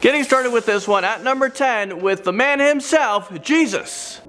Getting started with this one at number 10 with the man himself, Jesus.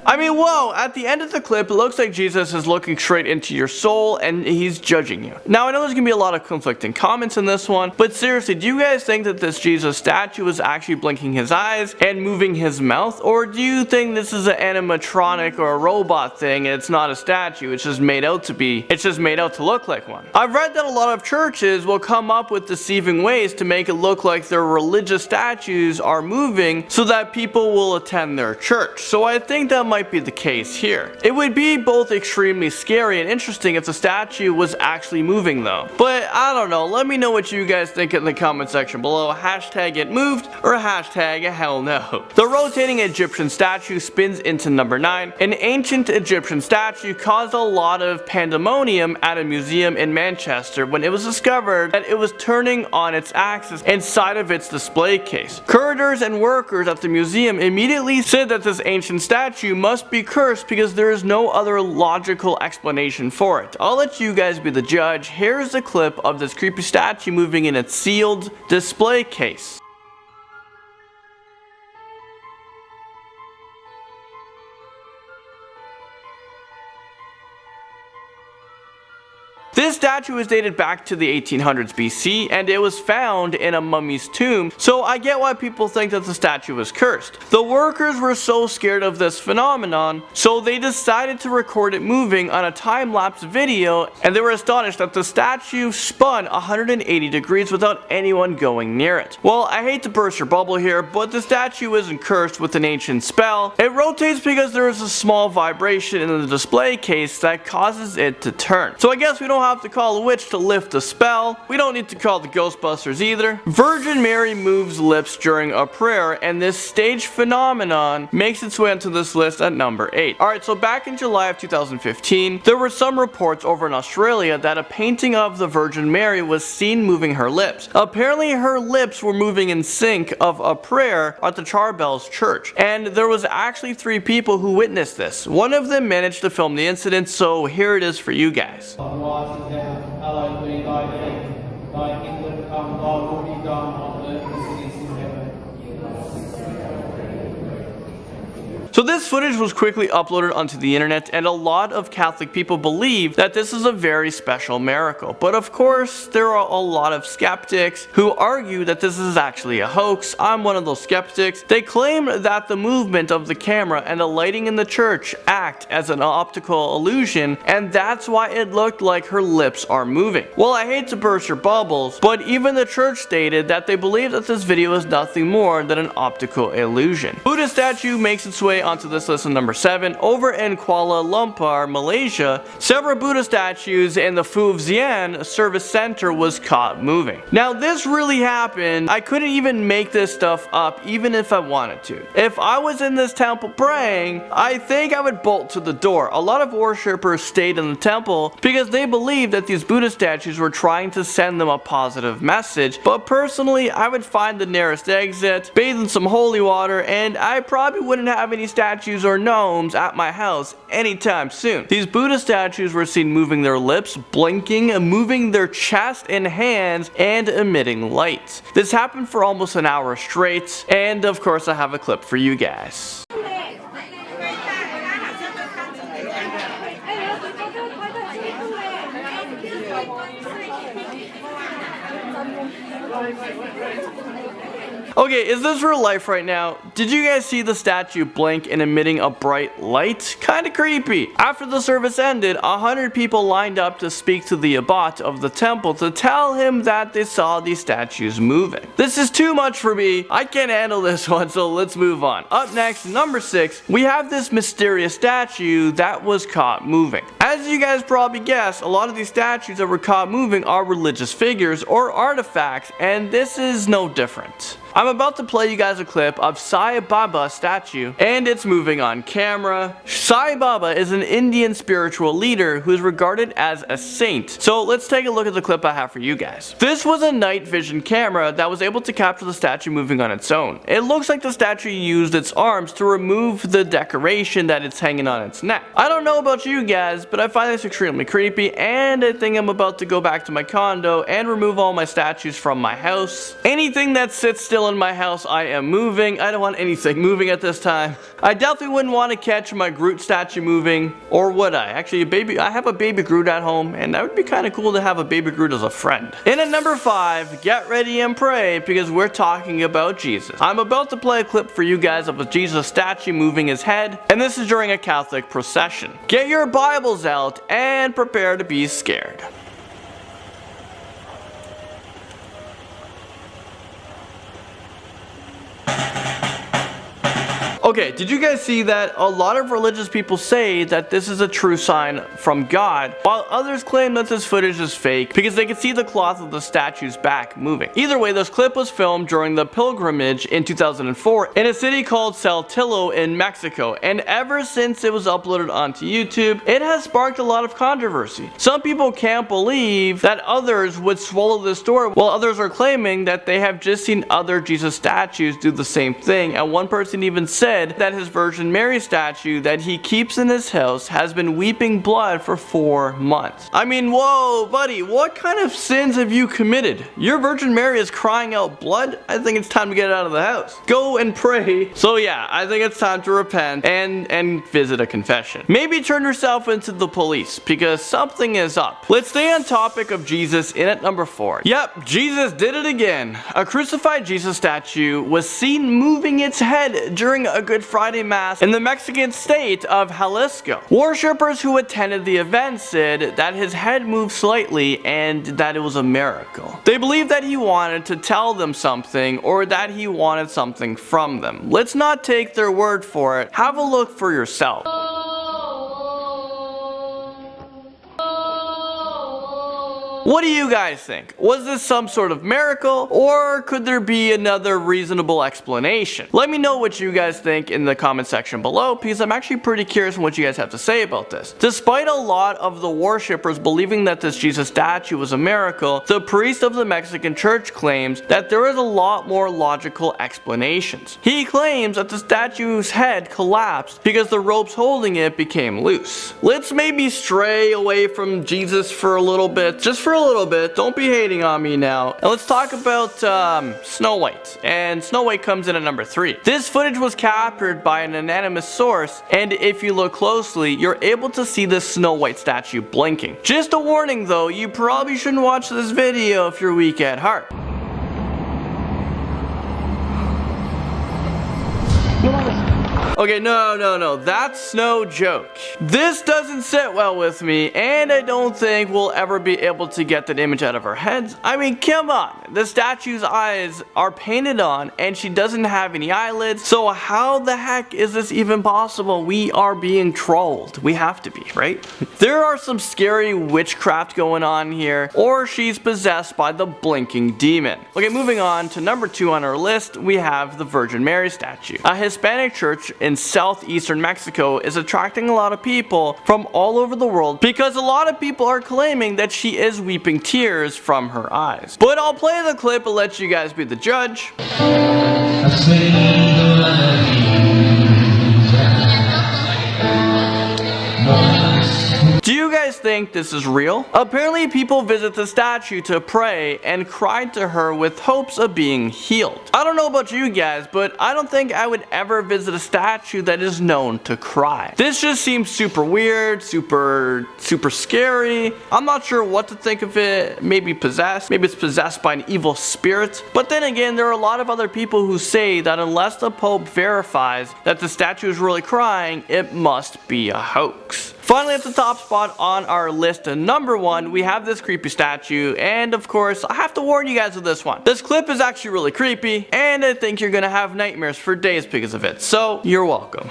I mean, whoa, at the end of the clip, it looks like Jesus is looking straight into your soul and he's judging you. Now, I know there's gonna be a lot of conflicting comments in this one, but seriously, do you guys think that this Jesus statue is actually blinking his eyes and moving his mouth? Or do you think this is an animatronic or a robot thing and it's not a statue, it's just made out to look like one? I've read that a lot of churches will come up with deceiving ways to make it look like their religious statues are moving so that people will attend their church. So I think that might be the case here. It would be both extremely scary and interesting if the statue was actually moving though. But I don't know, let me know what you guys think in the comment section below. Hashtag it moved or hashtag hell no. The rotating Egyptian statue spins into number 9. An ancient Egyptian statue caused a lot of pandemonium at a museum in Manchester when it was discovered that it was turning on its axis inside of its display case. Curators and workers at the museum immediately said that this ancient statue must be cursed because there is no other logical explanation for it. I'll let you guys be the judge. Here's a clip of this creepy statue moving in its sealed display case. This statue is dated back to the 1800s BC and it was found in a mummy's tomb, so I get why people think that the statue was cursed. The workers were so scared of this phenomenon, so they decided to record it moving on a time-lapse video, and they were astonished that the statue spun 180 degrees without anyone going near it. Well, I hate to burst your bubble here, but the statue isn't cursed with an ancient spell. It rotates because there is a small vibration in the display case that causes it to turn. So I guess we don't have to call a witch to lift a spell. We don't need to call the Ghostbusters either. Virgin Mary moves lips during a prayer, and this stage phenomenon makes its way onto this list at number 8. Alright, so back in July of 2015, there were some reports over in Australia that a painting of the Virgin Mary was seen moving her lips. Apparently her lips were moving in sync of a prayer at the Charbells Church, and there was actually 3 people who witnessed this. One of them managed to film the incident, so here it is for you guys. Hallowed be thy name, thy kingdom come, thy will be done on earth as it is in heaven. So this footage was quickly uploaded onto the internet, and a lot of Catholic people believe that this is a very special miracle. But of course, there are a lot of skeptics who argue that this is actually a hoax. I'm one of those skeptics. They claim that the movement of the camera and the lighting in the church act as an optical illusion, and that's why it looked like her lips are moving. Well, I hate to burst your bubbles, but even the church stated that they believe that this video is nothing more than an optical illusion. Buddha statue makes its way onto this list at number 7. Over in Kuala Lumpur, Malaysia, several Buddha statues in the Phu Xian service center was caught moving. Now this really happened. I couldn't even make this stuff up even if I wanted to. If I was in this temple praying, I think I would bolt to the door. A lot of worshippers stayed in the temple because they believed that these Buddha statues were trying to send them a positive message, but personally I would find the nearest exit, bathe in some holy water, and I probably wouldn't have any statues or gnomes at my house anytime soon. These Buddha statues were seen moving their lips, blinking, moving their chest and hands, and emitting lights. This happened for almost an hour straight, and of course I have a clip for you guys. Okay, is this real life right now? Did you guys see the statue blink and emitting a bright light? Kinda creepy. After the service ended, 100 people lined up to speak to the abbot of the temple to tell him that they saw these statues moving. This is too much for me. I can't handle this one, so let's move on. Up next, number 6, we have this mysterious statue that was caught moving. As you guys probably guessed, a lot of these statues that were caught moving are religious figures or artifacts, and this is no different. I'm about to play you guys a clip of Sai Baba's statue, and it's moving on camera. Sai Baba is an Indian spiritual leader who is regarded as a saint. So let's take a look at the clip I have for you guys. This was a night vision camera that was able to capture the statue moving on its own. It looks like the statue used its arms to remove the decoration that it's hanging on its neck. I don't know about you guys, but I find this extremely creepy, and I think I'm about to go back to my condo and remove all my statues from my house. Anything that sits still in my house, I am moving. I don't want anything moving at this time. I definitely wouldn't want to catch my Groot statue moving, or would I? Actually, I have a baby Groot at home, and that would be kind of cool to have a baby Groot as a friend. And at number 5, get ready and pray, because we're talking about Jesus. I'm about to play a clip for you guys of a Jesus statue moving his head, and this is during a Catholic procession. Get your Bibles out and prepare to be scared. Okay, did you guys see that? A lot of religious people say that this is a true sign from God, while others claim that this footage is fake because they can see the cloth of the statue's back moving. Either way, this clip was filmed during the pilgrimage in 2004 in a city called Saltillo in Mexico, and ever since it was uploaded onto YouTube, it has sparked a lot of controversy. Some people can't believe that others would swallow this story, while others are claiming that they have just seen other Jesus statues do the same thing, and one person even said that his Virgin Mary statue that he keeps in his house has been weeping blood for 4 months. I mean, whoa, buddy, what kind of sins have you committed? Your Virgin Mary is crying out blood? I think it's time to get out of the house. Go and pray. So yeah, I think it's time to repent and visit a confession. Maybe turn yourself into the police, because something is up. Let's stay on topic of Jesus in at number 4. Yep, Jesus did it again. A crucified Jesus statue was seen moving its head during a Good Friday Mass in the Mexican state of Jalisco. Worshippers who attended the event said that his head moved slightly and that it was a miracle. They believed that he wanted to tell them something, or that he wanted something from them. Let's not take their word for it. Have a look for yourself. What do you guys think? Was this some sort of miracle, or could there be another reasonable explanation? Let me know what you guys think in the comment section below, because I'm actually pretty curious on what you guys have to say about this. Despite a lot of the worshippers believing that this Jesus statue was a miracle, the priest of the Mexican church claims that there is a lot more logical explanations. He claims that the statue's head collapsed because the ropes holding it became loose. Let's maybe stray away from Jesus for a little bit, just for a little bit. Don't be hating on me now. And let's talk about Snow White. And Snow White comes in at number 3. This footage was captured by an anonymous source, and if you look closely, you're able to see the Snow White statue blinking. Just a warning though, you probably shouldn't watch this video if you're weak at heart. Okay, no, that's no joke. This doesn't sit well with me, and I don't think we'll ever be able to get that image out of our heads. I mean, come on. The statue's eyes are painted on, and she doesn't have any eyelids, so how the heck is this even possible? We are being trolled. We have to be, right? There are some scary witchcraft going on here, or she's possessed by the blinking demon. Okay, moving on to number 2 on our list, we have the Virgin Mary statue. A Hispanic church in southeastern Mexico is attracting a lot of people from all over the world because a lot of people are claiming that she is weeping tears from her eyes. But I'll play the clip and let you guys be the judge. Do you guys think this is real? Apparently people visit the statue to pray and cry to her with hopes of being healed. I don't know about you guys, but I don't think I would ever visit a statue that is known to cry. This just seems super weird, super scary. I'm not sure what to think of it. Maybe possessed, maybe it's possessed by an evil spirit. But then again, there are a lot of other people who say that unless the Pope verifies that the statue is really crying, it must be a hoax. Finally, at the top spot on our list at number 1, we have this creepy statue, and of course, I have to warn you guys of this one. This clip is actually really creepy, and I think you're gonna have nightmares for days because of it, so you're welcome.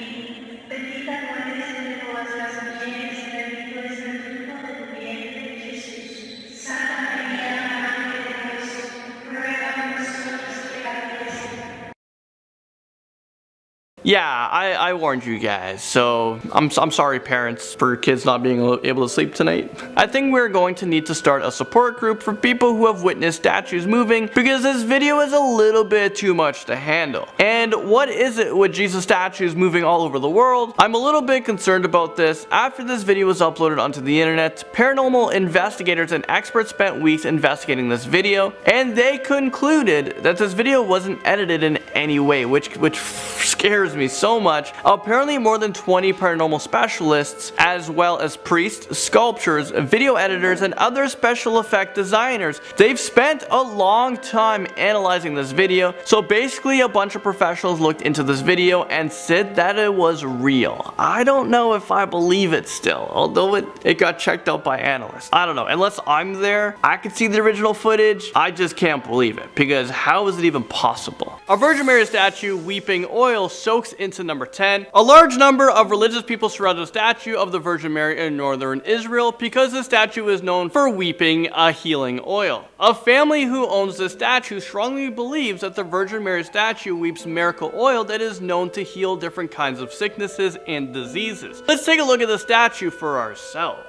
Yeah, I warned you guys, so I'm sorry parents for kids not being able to sleep tonight. I think we're going to need to start a support group for people who have witnessed statues moving because this video is a little bit too much to handle. And what is it with Jesus statues moving all over the world? I'm a little bit concerned about this. After this video was uploaded onto the internet, paranormal investigators and experts spent weeks investigating this video, and they concluded that this video wasn't edited in any way, which scares me so much. Apparently more than 20 paranormal specialists, as well as priests, sculptors, video editors, and other special effect designers, they've spent a long time analyzing this video. So basically a bunch of professionals looked into this video and said that it was real. I don't know if I believe it still, although it got checked out by analysts. I don't know, unless I'm there, I could see the original footage. I just can't believe it, because how is it even possible? A Virgin Mary statue weeping oil soaks into number 10. A large number of religious people surround the statue of the Virgin Mary in northern Israel because the statue is known for weeping a healing oil. A family who owns the statue strongly believes that the Virgin Mary statue weeps miracle oil that is known to heal different kinds of sicknesses and diseases. Let's take a look at the statue for ourselves.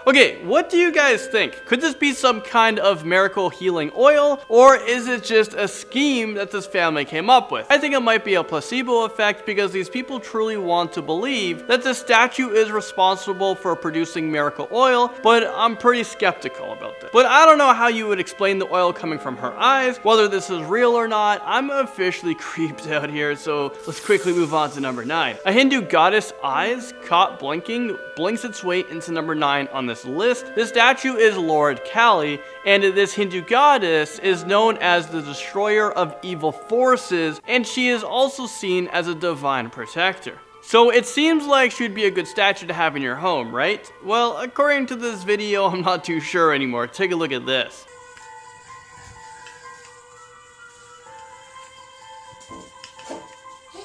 Okay, what do you guys think? Could this be some kind of miracle healing oil, or is it just a scheme that this family came up with? I think it might be a placebo effect because these people truly want to believe that the statue is responsible for producing miracle oil, but I'm pretty skeptical about this. But I don't know how you would explain the oil coming from her eyes, whether this is real or not. I'm officially creeped out here, so let's quickly move on to number 9. A Hindu goddess eyes caught blinking blinks its way into number 9 on this list. This statue is Lord Kali, and this Hindu goddess is known as the destroyer of evil forces, and she is also seen as a divine protector. So it seems like she'd be a good statue to have in your home, right? Well, according to this video, I'm not too sure anymore. Take a look at this.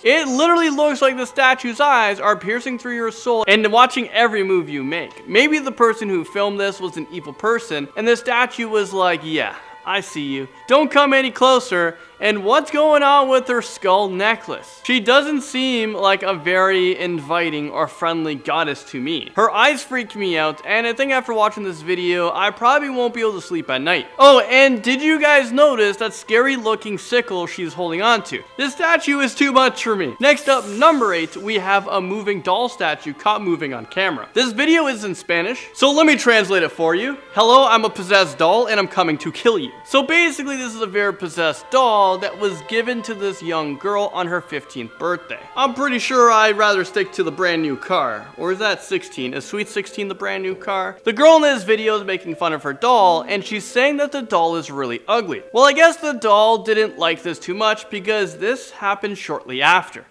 It literally looks like the statue's eyes are piercing through your soul and watching every move you make. Maybe the person who filmed this was an evil person, and the statue was like, yeah, I see you. Don't come any closer. And what's going on with her skull necklace? She doesn't seem like a very inviting or friendly goddess to me. Her eyes freaked me out, and I think after watching this video, I probably won't be able to sleep at night. Oh, and did you guys notice that scary looking sickle she's holding on to? This statue is too much for me. Next up, number 8, we have a moving doll statue caught moving on camera. This video is in Spanish, so let me translate it for you. Hello, I'm a possessed doll, and I'm coming to kill you. So basically, this is a very possessed doll that was given to this young girl on her 15th birthday. I'm pretty sure I'd rather stick to the brand new car. Or is that 16? Is Sweet 16 the brand new car? The girl in this video is making fun of her doll, and she's saying that the doll is really ugly. Well, I guess the doll didn't like this too much because this happened shortly after.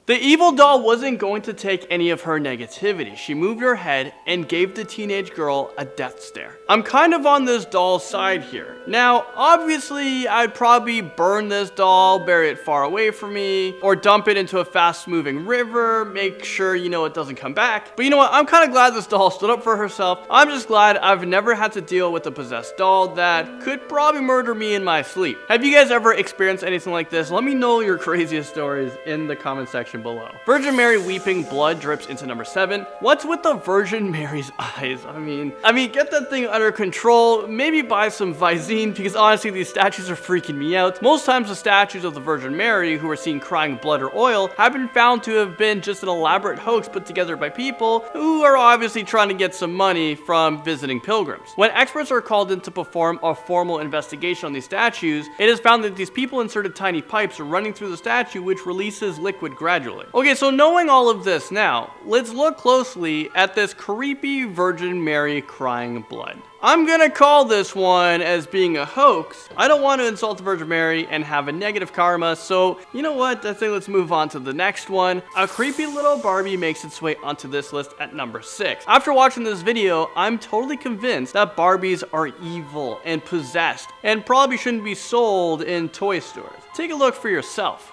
The evil doll wasn't going to take any of her negativity. She moved her head and gave the teenage girl a death stare. I'm kind of on this doll's side here. Now, obviously, I'd probably burn this doll, bury it far away from me, or dump it into a fast-moving river, make sure, it doesn't come back. But you know what? I'm kind of glad this doll stood up for herself. I'm just glad I've never had to deal with a possessed doll that could probably murder me in my sleep. Have you guys ever experienced anything like this? Let me know your craziest stories in the comment section below. Virgin Mary weeping, blood drips into number 7. What's with the Virgin Mary's eyes? I mean, get that thing under control. Maybe buy some Visine, because honestly, these statues are freaking me out. Most times the statues of the Virgin Mary who are seen crying blood or oil have been found to have been just an elaborate hoax put together by people who are obviously trying to get some money from visiting pilgrims. When experts are called in to perform a formal investigation on these statues, it is found that these people inserted tiny pipes running through the statue which releases liquid gradually. Okay, so knowing all of this now, let's look closely at this creepy Virgin Mary crying blood. I'm gonna call this one as being a hoax. I don't want to insult the Virgin Mary and have a negative karma, so you know what? I think let's move on to the next one. A creepy little Barbie makes its way onto this list at number 6. After watching this video, I'm totally convinced that Barbies are evil and possessed and probably shouldn't be sold in toy stores. Take a look for yourself.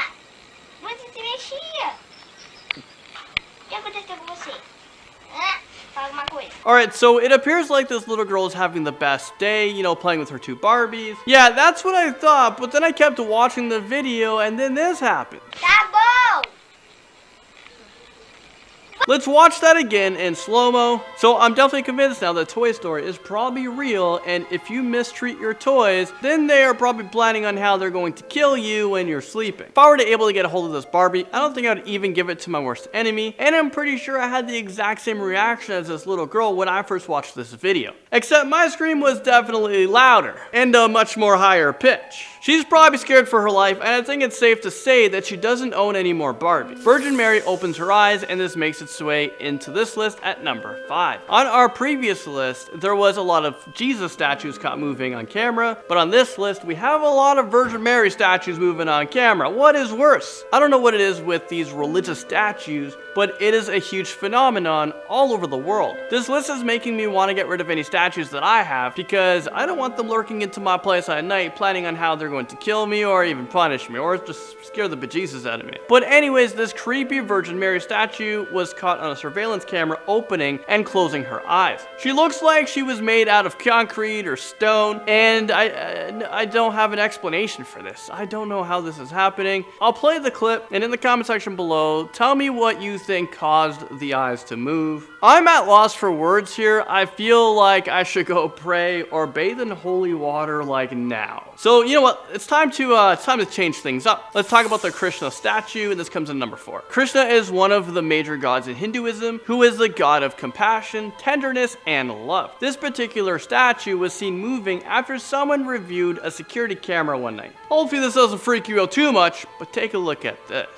Você se mexia. O que aconteceu com você? Fala alguma coisa. Alright, so it appears like this little girl is having the best day, you know, playing with her 2 Barbies. Yeah, that's what I thought, but then I kept watching the video and then this happened. Taboo! Let's watch that again in slow-mo. So I'm definitely convinced now that Toy Story is probably real, and if you mistreat your toys, then they are probably planning on how they're going to kill you when you're sleeping. If I were to able to get a hold of this Barbie, I don't think I'd even give it to my worst enemy, and I'm pretty sure I had the exact same reaction as this little girl when I first watched this video. Except my scream was definitely louder, and a much more higher pitch. She's probably scared for her life, and I think it's safe to say that she doesn't own any more Barbies. Virgin Mary opens her eyes, and this makes its way into this list at number 5. On our previous list, there was a lot of Jesus statues caught moving on camera, but on this list, we have a lot of Virgin Mary statues moving on camera. What is worse? I don't know what it is with these religious statues, but it is a huge phenomenon all over the world. This list is making me want to get rid of any statues that I have because I don't want them lurking into my place at night planning on how they're going to kill me or even punish me or just scare the bejesus out of me. But anyways, this creepy Virgin Mary statue was caught on a surveillance camera opening and closing her eyes. She looks like she was made out of concrete or stone, and I don't have an explanation for this. I don't know how this is happening. I'll play the clip, and in the comment section below, tell me what you think caused the eyes to move. I'm at loss for words here. I feel like I should go pray or bathe in holy water like now. So you know what? It's time to change things up. Let's talk about the Krishna statue, and this comes in number 4. Krishna is one of the major gods in Hinduism, who is the god of compassion, tenderness, and love. This particular statue was seen moving after someone reviewed a security camera one night. Hopefully this doesn't freak you out too much, but take a look at this.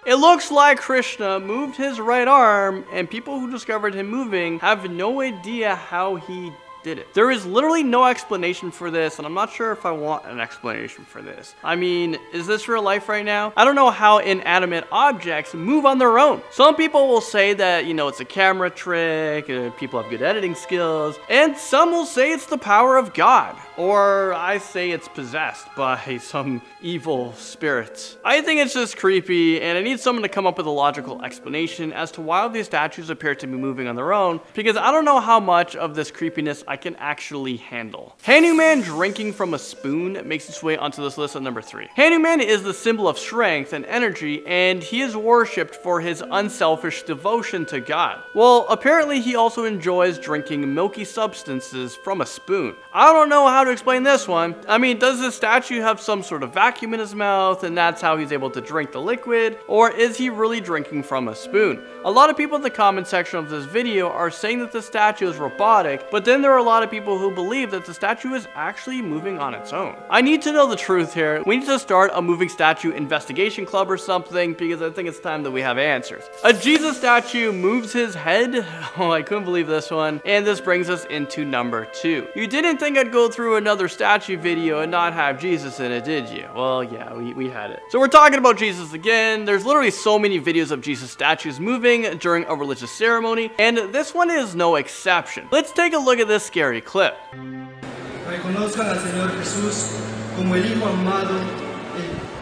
It looks like Krishna moved his right arm, and people who discovered him moving have no idea how he did it. There is literally no explanation for this, and I'm not sure if I want an explanation for this. I mean, is this real life right now? I don't know how inanimate objects move on their own. Some people will say that, you know, it's a camera trick, people have good editing skills, and some will say it's the power of God, or I say it's possessed by some evil spirit. I think it's just creepy, and I need someone to come up with a logical explanation as to why these statues appear to be moving on their own, because I don't know how much of this creepiness I can actually handle. Hanuman drinking from a spoon makes its way onto this list at number 3. Hanuman is the symbol of strength and energy, and he is worshipped for his unselfish devotion to God. Well, apparently he also enjoys drinking milky substances from a spoon. I don't know how to explain this one. I mean, does this statue have some sort of vacuum in his mouth and that's how he's able to drink the liquid? Or is he really drinking from a spoon? A lot of people in the comment section of this video are saying that the statue is robotic, but then there are a lot of people who believe that the statue is actually moving on its own. I need to know the truth here. We need to start a moving statue investigation club or something, because I think it's time that we have answers. A Jesus statue moves his head. Oh, I couldn't believe this one. And this brings us into number 2. You didn't think I'd go through another statue video and not have Jesus in it, did you? Well, yeah, we had it. So we're talking about Jesus again. There's literally so many videos of Jesus statues moving during a religious ceremony, and this one is no exception. Let's take a look at this scary clip. Reconozcan al Señor Jesús como el Hijo amado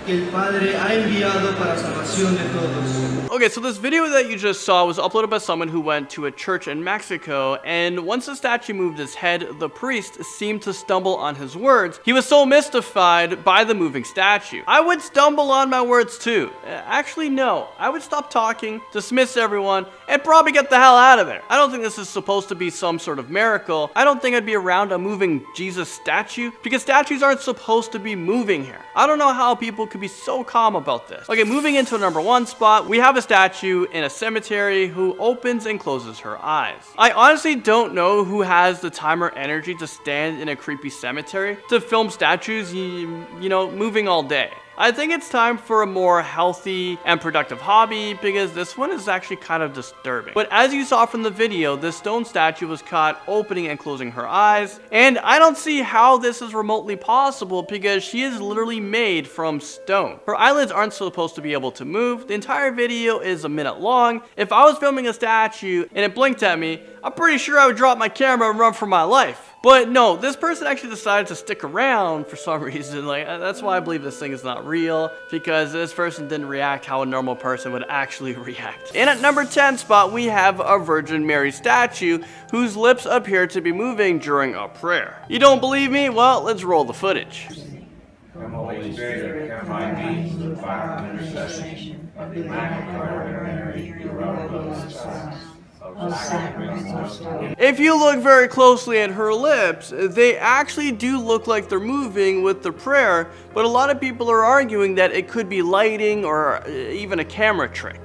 que el Padre ha enviado para salvación de todos. Okay, so this video that you just saw was uploaded by someone who went to a church in Mexico, and once the statue moved his head, the priest seemed to stumble on his words. He was so mystified by the moving statue. I would stumble on my words too. Actually, no. I would stop talking, dismiss everyone, and probably get the hell out of there. I don't think this is supposed to be some sort of miracle. I don't think I'd be around a moving Jesus statue, because statues aren't supposed to be moving here. I don't know how people could be so calm about this. Okay, moving into number 1 spot, we have a statue in a cemetery who opens and closes her eyes. I honestly don't know who has the time or energy to stand in a creepy cemetery to film statues, you know, moving all day. I think it's time for a more healthy and productive hobby, because this one is actually kind of disturbing. But as you saw from the video, this stone statue was caught opening and closing her eyes, and I don't see how this is remotely possible, because she is literally made from stone. Her eyelids aren't supposed to be able to move. The entire video is a minute long. If I was filming a statue and it blinked at me, I'm pretty sure I would drop my camera and run for my life. But no, this person actually decided to stick around for some reason. Like, that's why I believe this thing is not real, because this person didn't react how a normal person would actually react. And at number 10 spot, we have a Virgin Mary statue whose lips appear to be moving during a prayer. You don't believe me? Well, let's roll the footage. Come, Holy Spirit, come by me through the fire and intercession of the Immaculate Heart of Mary, the Realm of the Stars. If you look very closely at her lips, they actually do look like they're moving with the prayer, but a lot of people are arguing that it could be lighting or even a camera trick.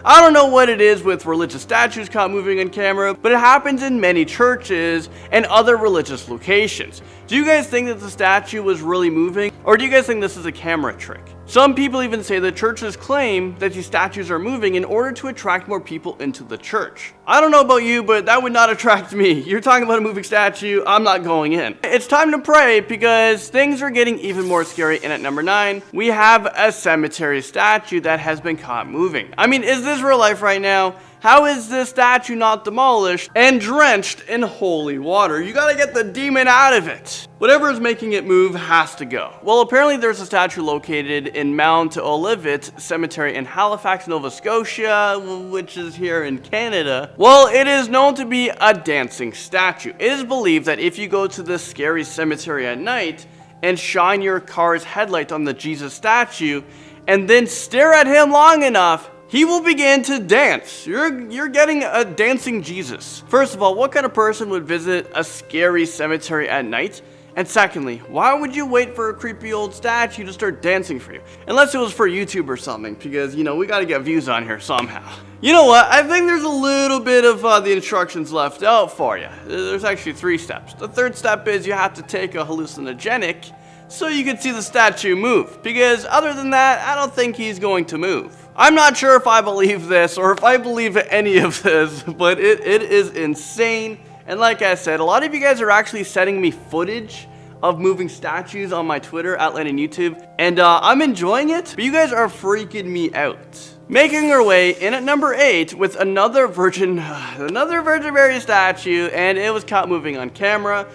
I don't know what it is with religious statues caught moving on camera, but it happens in many churches and other religious locations. Do you guys think that the statue was really moving, or do you guys think this is a camera trick? Some people even say that churches claim that these statues are moving in order to attract more people into the church. I don't know about you, but that would not attract me. You're talking about a moving statue, I'm not going in. It's time to pray because things are getting even more scary, and at number 9, we have a cemetery statue that has been caught moving. I mean, is this real life right now? How is this statue not demolished and drenched in holy water? You gotta get the demon out of it. Whatever is making it move has to go. Well, apparently there's a statue located in Mount Olivet Cemetery in Halifax, Nova Scotia, which is here in Canada. Well, it is known to be a dancing statue. It is believed that if you go to this scary cemetery at night and shine your car's headlight on the Jesus statue and then stare at him long enough, he will begin to dance. You're getting a dancing Jesus. First of all, what kind of person would visit a scary cemetery at night? And secondly, why would you wait for a creepy old statue to start dancing for you? Unless it was for YouTube or something, because, you know, we gotta get views on here somehow. You know what? I think there's a little bit of the instructions left out for you. There's actually 3 steps. The 3rd step is you have to take a hallucinogenic so you can see the statue move, because other than that, I don't think he's going to move. I'm not sure if I believe this or if I believe any of this, but it is insane. And like I said, a lot of you guys are actually sending me footage of moving statues on my Twitter, Outland and YouTube, and I'm enjoying it, but you guys are freaking me out. Making her way in at number 8 with another Virgin Mary statue, and it was caught moving on camera.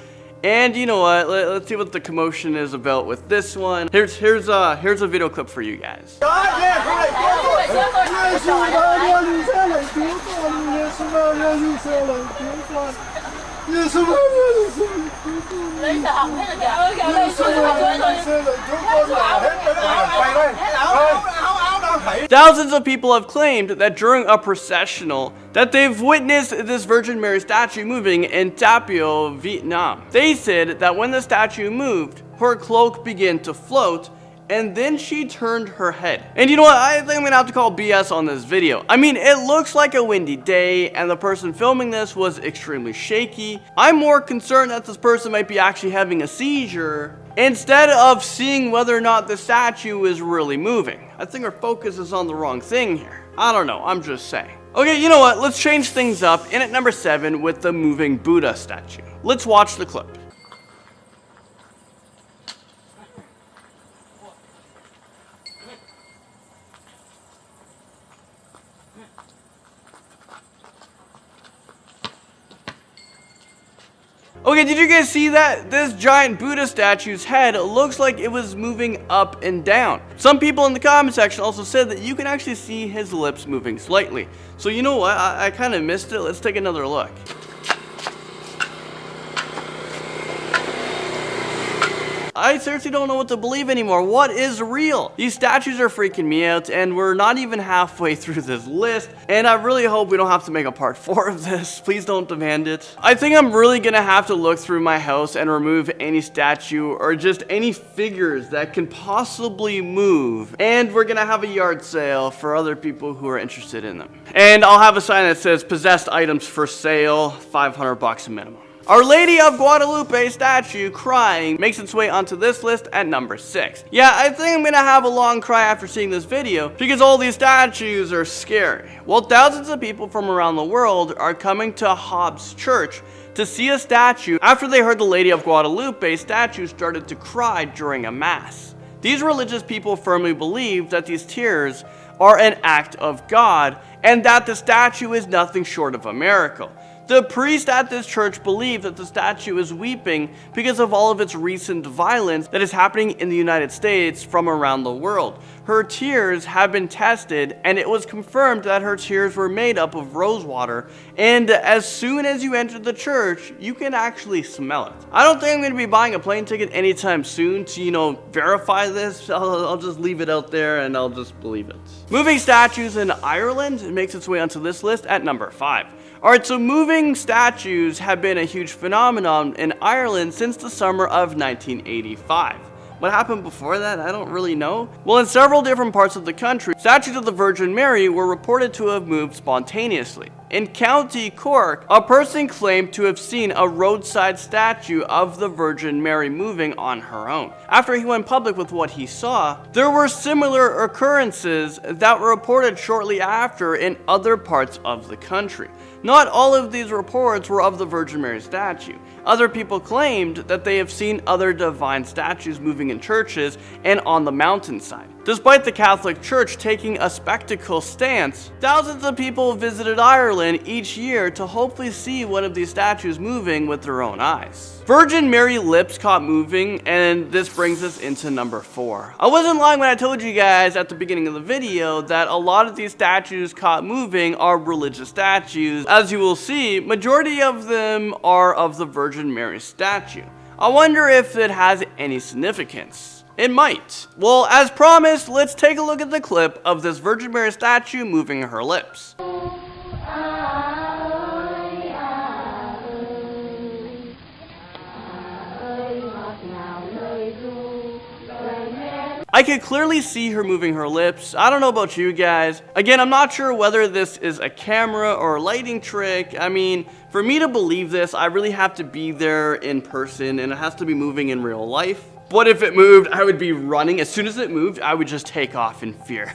And you know what? Let's see what the commotion is about with this one. Here's a video clip for you guys. Thousands of people have claimed that during a processional that they've witnessed this Virgin Mary statue moving in Tapio, Vietnam. They said that when the statue moved, her cloak began to float, and then she turned her head. And you know what? I think I'm gonna have to call BS on this video. I mean, it looks like a windy day, and the person filming this was extremely shaky. I'm more concerned that this person might be actually having a seizure instead of seeing whether or not the statue is really moving. I think our focus is on the wrong thing here. I don't know, I'm just saying. Okay, you know what? Let's change things up in at number 7 with the moving Buddha statue. Let's watch the clip. Okay, did you guys see that? This giant Buddha statue's head looks like it was moving up and down. Some people in the comment section also said that you can actually see his lips moving slightly. So you know what? I kind of missed it. Let's take another look. I seriously don't know what to believe anymore. What is real? These statues are freaking me out, and we're not even halfway through this list, and I really hope we don't have to make a part 4 of this. Please don't demand it. I think I'm really gonna have to look through my house and remove any statue or just any figures that can possibly move, and we're gonna have a yard sale for other people who are interested in them. And I'll have a sign that says possessed items for sale, $500 minimum. Our Lady of Guadalupe statue crying makes its way onto this list at number 6. Yeah, I think I'm gonna have a long cry after seeing this video because all these statues are scary. Well, thousands of people from around the world are coming to Hobbs Church to see a statue after they heard the Lady of Guadalupe statue started to cry during a mass. These religious people firmly believe that these tears are an act of God and that the statue is nothing short of a miracle. The priest at this church believed that the statue is weeping because of all of its recent violence that is happening in the United States from around the world. Her tears have been tested, and it was confirmed that her tears were made up of rose water, and as soon as you enter the church, you can actually smell it. I don't think I'm going to be buying a plane ticket anytime soon to, verify this. I'll just leave it out there and I'll just believe it. Moving statues in Ireland, it makes its way onto this list at number 5. Alright, so moving statues have been a huge phenomenon in Ireland since the summer of 1985. What happened before that? I don't really know. Well, in several different parts of the country, statues of the Virgin Mary were reported to have moved spontaneously. In County Cork, a person claimed to have seen a roadside statue of the Virgin Mary moving on her own. After he went public with what he saw, there were similar occurrences that were reported shortly after in other parts of the country. Not all of these reports were of the Virgin Mary statue. Other people claimed that they have seen other divine statues moving in churches and on the mountainside. Despite the Catholic Church taking a spectacle stance, thousands of people visited Ireland each year to hopefully see one of these statues moving with their own eyes. Virgin Mary lips caught moving, and this brings us into number 4. I wasn't lying when I told you guys at the beginning of the video that a lot of these statues caught moving are religious statues. As you will see, majority of them are of the Virgin Mary statue. I wonder if it has any significance. It might. Well, as promised, let's take a look at the clip of this Virgin Mary statue moving her lips. I could clearly see her moving her lips. I don't know about you guys. Again, I'm not sure whether this is a camera or a lighting trick. I mean, for me to believe this, I really have to be there in person, and it has to be moving in real life. But if it moved, I would be running. As soon as it moved, I would just take off in fear.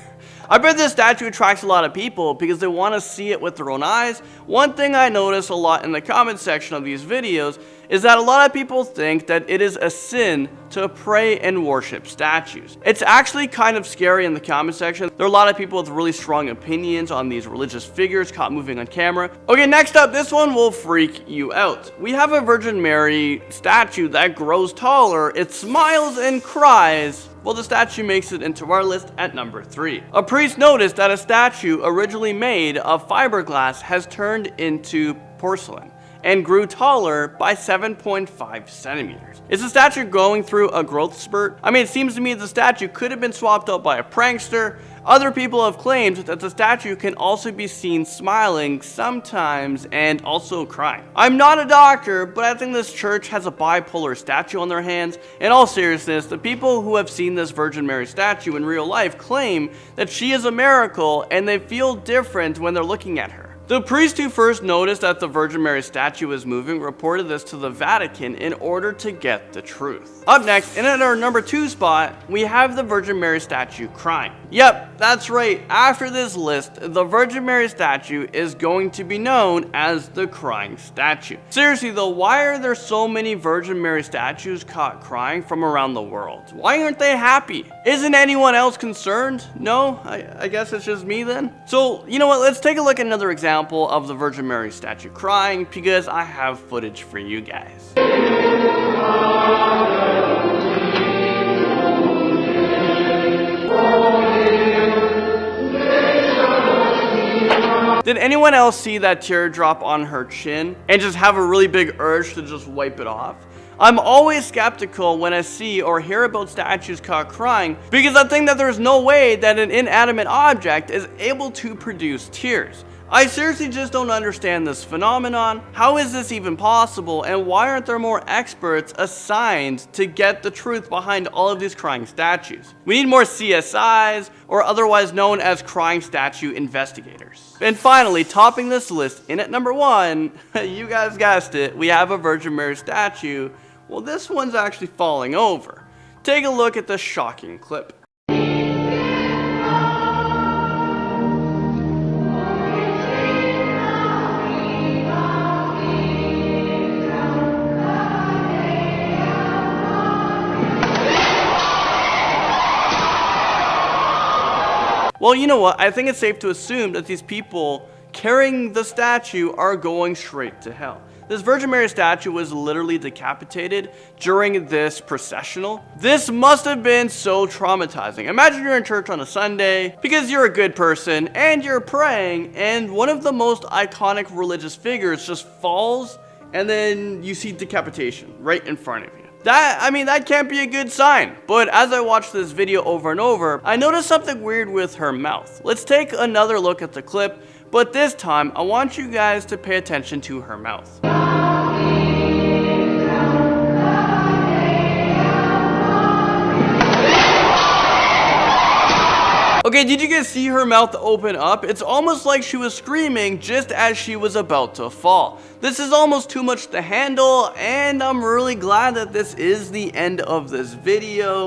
I bet this statue attracts a lot of people because they want to see it with their own eyes. One thing I notice a lot in the comment section of these videos is that a lot of people think that it is a sin to pray and worship statues. It's actually kind of scary in the comment section. There are a lot of people with really strong opinions on these religious figures caught moving on camera. Okay, next up, this one will freak you out. We have a Virgin Mary statue that grows taller, it smiles and cries. Well, the statue makes it into our list at number 3. A priest noticed that a statue originally made of fiberglass has turned into porcelain and grew taller by 7.5 centimeters. Is the statue going through a growth spurt? I mean, it seems to me the statue could have been swapped out by a prankster. Other people have claimed that the statue can also be seen smiling sometimes and also crying. I'm not a doctor, but I think this church has a bipolar statue on their hands. In all seriousness, the people who have seen this Virgin Mary statue in real life claim that she is a miracle and they feel different when they're looking at her. The priest who first noticed that the Virgin Mary statue was moving reported this to the Vatican in order to get the truth. Up next, and at our number 2 spot, we have the Virgin Mary statue crying. Yep, that's right. After this list, the Virgin Mary statue is going to be known as the crying statue. Seriously though, why are there so many Virgin Mary statues caught crying from around the world? Why aren't they happy? Isn't anyone else concerned? No? I guess it's just me then? So, you know what, let's take a look at another example of the Virgin Mary statue crying because I have footage for you guys. Did anyone else see that teardrop on her chin and just have a really big urge to just wipe it off? I'm always skeptical when I see or hear about statues caught crying because I think that there's no way that an inanimate object is able to produce tears. I seriously just don't understand this phenomenon. How is this even possible, and why aren't there more experts assigned to get the truth behind all of these crying statues? We need more CSIs, or otherwise known as crying statue investigators. And finally, topping this list, in at number 1, you guys guessed it, we have a Virgin Mary statue. Well, this one's actually falling over. Take a look at this shocking clip. Well, you know what? I think it's safe to assume that these people carrying the statue are going straight to hell. This Virgin Mary statue was literally decapitated during this processional. This must have been so traumatizing. Imagine you're in church on a Sunday because you're a good person and you're praying, and one of the most iconic religious figures just falls, and then you see decapitation right in front of you. That can't be a good sign. But as I watched this video over and over, I noticed something weird with her mouth. Let's take another look at the clip, but this time I want you guys to pay attention to her mouth. Okay, did you guys see her mouth open up? It's almost like she was screaming just as she was about to fall. This is almost too much to handle, and I'm really glad that this is the end of this video.